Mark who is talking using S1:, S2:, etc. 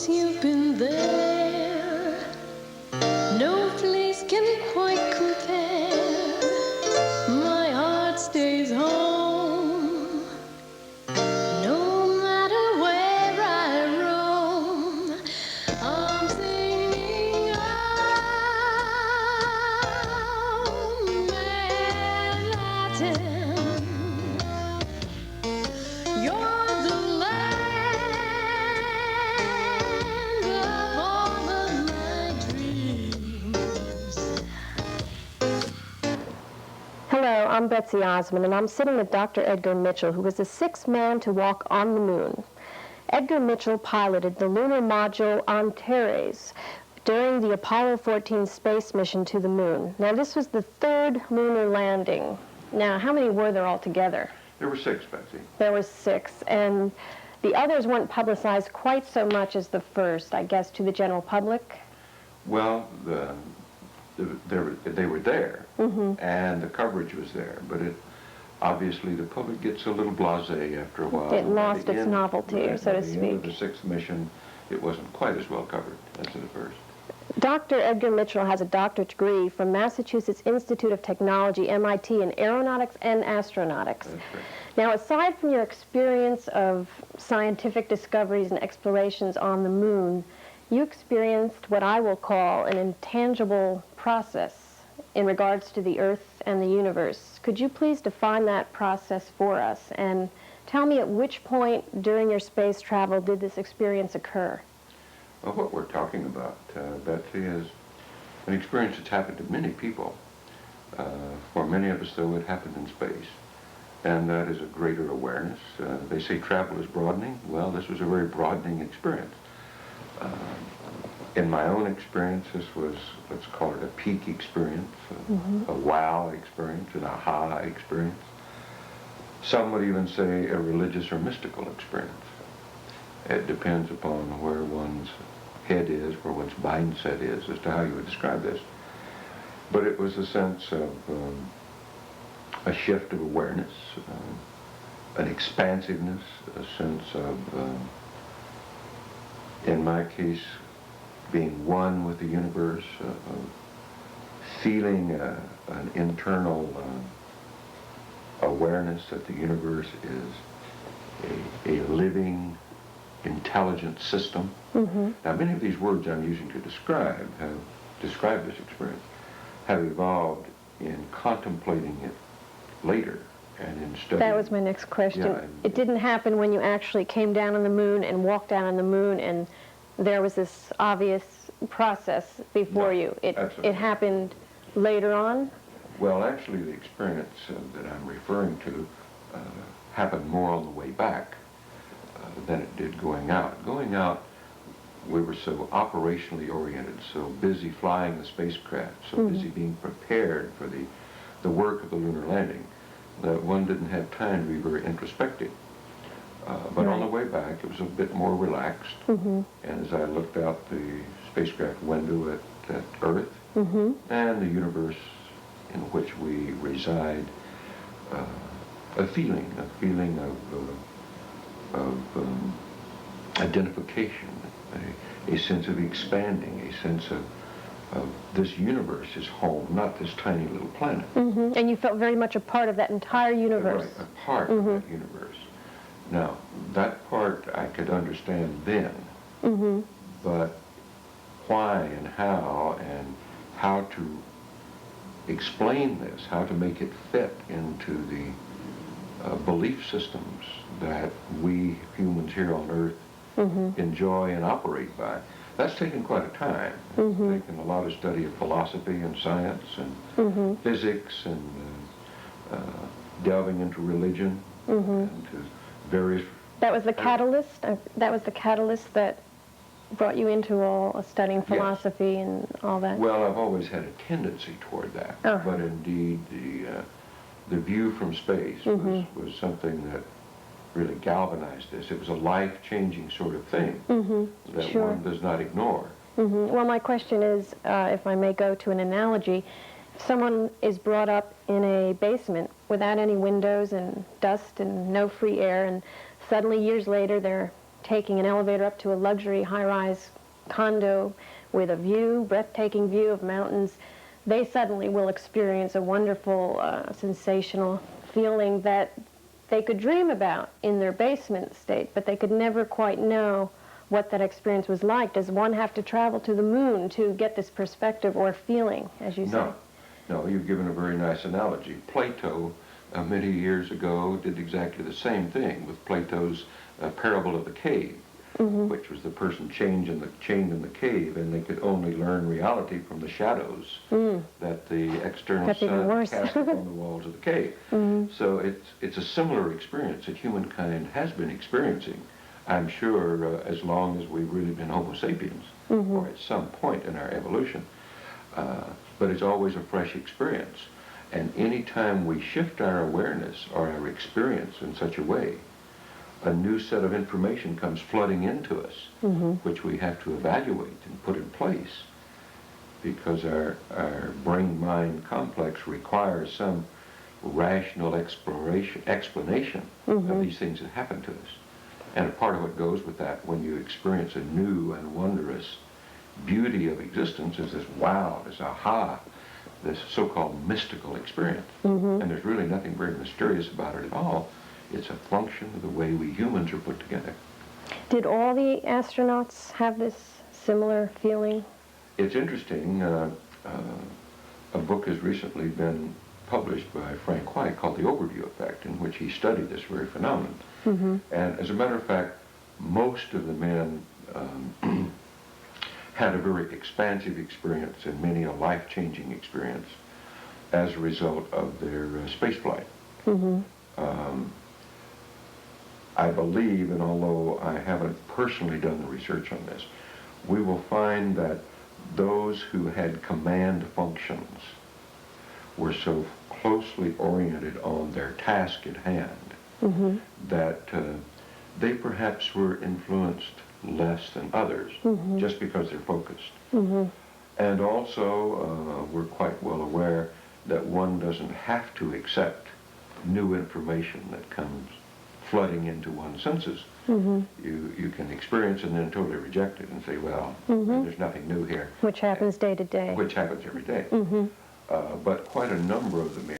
S1: you've been there, no place can quite compare. My heart stays home, no matter where I roam. I'm singing home, Manhattan. You're the land of all of my dreams.
S2: Hello, I'm Betsy Osmun, and I'm sitting with Dr. Edgar Mitchell, who was the sixth man to walk on the moon. Edgar Mitchell piloted the lunar module Antares during the Apollo 14 space mission to the moon. Now, this was the third lunar landing. Now, how many were there altogether?
S3: There were 6, Betsy.
S2: There were 6, and the others weren't publicized quite so much as the first, I guess, to the general public.
S3: Well, they were there, and the coverage was there, but obviously the public gets a little blasé after a while.
S2: It lost its novelty, so to
S3: At the end of
S2: speak.
S3: the 6th mission, it wasn't quite as well covered as the first.
S2: Dr. Edgar Mitchell has a doctorate degree from Massachusetts Institute of Technology, MIT, in aeronautics and astronautics.
S3: That's right.
S2: Now, aside from your experience of scientific discoveries and explorations on the moon, you experienced what I will call an intangible process in regards to the Earth and the universe. Could you please define that process for us and tell me at which point during your space travel did this experience occur?
S3: Well, what we're talking about, Betsy, is an experience that's happened to many people. For many of us, though, it happened in space. And that is a greater awareness. They say travel is broadening. Well, this was a very broadening experience. In my own experience, this was, let's call it a peak experience, a wow experience, an aha experience. Some would even say a religious or mystical experience. It depends upon where one's head is, where one's mindset is, as to how you would describe this. But it was a sense of a shift of awareness, an expansiveness, a sense of, in my case, being one with the universe, feeling an internal awareness that the universe is a living, intelligent system. Now, many of these words I'm using to describe this experience have evolved in contemplating it later and in studying.
S2: That was my next question.
S3: Yeah,
S2: it didn't happen when you actually came down on the moon and walked down on the moon and there was this obvious process before you. It happened later on?
S3: Well, actually, the experience that I'm referring to happened more on the way back than it did going out. Going out, we were so operationally oriented, so busy flying the spacecraft, so busy being prepared for the work of the lunar landing, that one didn't have time to be very introspective. But on the way back, it was a bit more relaxed. And as I looked out the spacecraft window at Earth and the universe in which we reside, a feeling of identification, a sense of expanding, a sense of this universe is home, not this tiny little planet.
S2: And you felt very much a part of that entire universe.
S3: Right, a part of that universe. Now, that part I could understand then, but why and how to explain this, how to make it fit into the belief systems that we humans here on Earth enjoy and operate by, that's taken quite a time. It's taken a lot of study of philosophy and science and physics and delving into religion and to various...
S2: That was the catalyst? That was the catalyst that brought you into all studying philosophy and all that?
S3: Well, I've always had a tendency toward that, but indeed the view from space was something that really galvanized this. It was a life-changing sort of thing that one does not ignore.
S2: Well, my question is, if I may go to an analogy, if someone is brought up in a basement without any windows and dust and no free air, and suddenly years later they're taking an elevator up to a luxury high-rise condo with a view, breathtaking view of mountains, they suddenly will experience a wonderful, sensational feeling that they could dream about in their basement state, but they could never quite know what that experience was like. Does one have to travel to the moon to get this perspective or feeling, as you say?
S3: No, no, you've given a very nice analogy. Plato, many years ago, did exactly the same thing with Plato's parable of the cave, which was the person chained in the cave, and they could only learn reality from the shadows that the external
S2: That's even
S3: sun
S2: worse.
S3: cast upon the walls of the cave. So it's a similar experience that humankind has been experiencing, I'm sure, as long as we've really been Homo sapiens, or at some point in our evolution. But it's always a fresh experience. And any time we shift our awareness or our experience in such a way, a new set of information comes flooding into us, which we have to evaluate and put in place, because our brain-mind complex requires some rational explanation of these things that happen to us. And a part of what goes with that, when you experience a new and wondrous beauty of existence, is this wow, this aha, this so-called mystical experience. And there's really nothing very mysterious about it at all. It's a function of the way we humans are put together.
S2: Did all the astronauts have this similar feeling?
S3: It's interesting, a book has recently been published by Frank White called The Overview Effect, in which he studied this very phenomenon. And as a matter of fact, most of the men had a very expansive experience, and many a life-changing experience, as a result of their space flight. I believe, and although I haven't personally done the research on this, we will find that those who had command functions were so closely oriented on their task at hand that they perhaps were influenced less than others, just because they're focused. And also, we're quite well aware that one doesn't have to accept new information that comes flooding into one's senses. You can experience and then totally reject it and say, well, there's nothing new here.
S2: Which happens day to day.
S3: Which happens every day. But quite a number of the men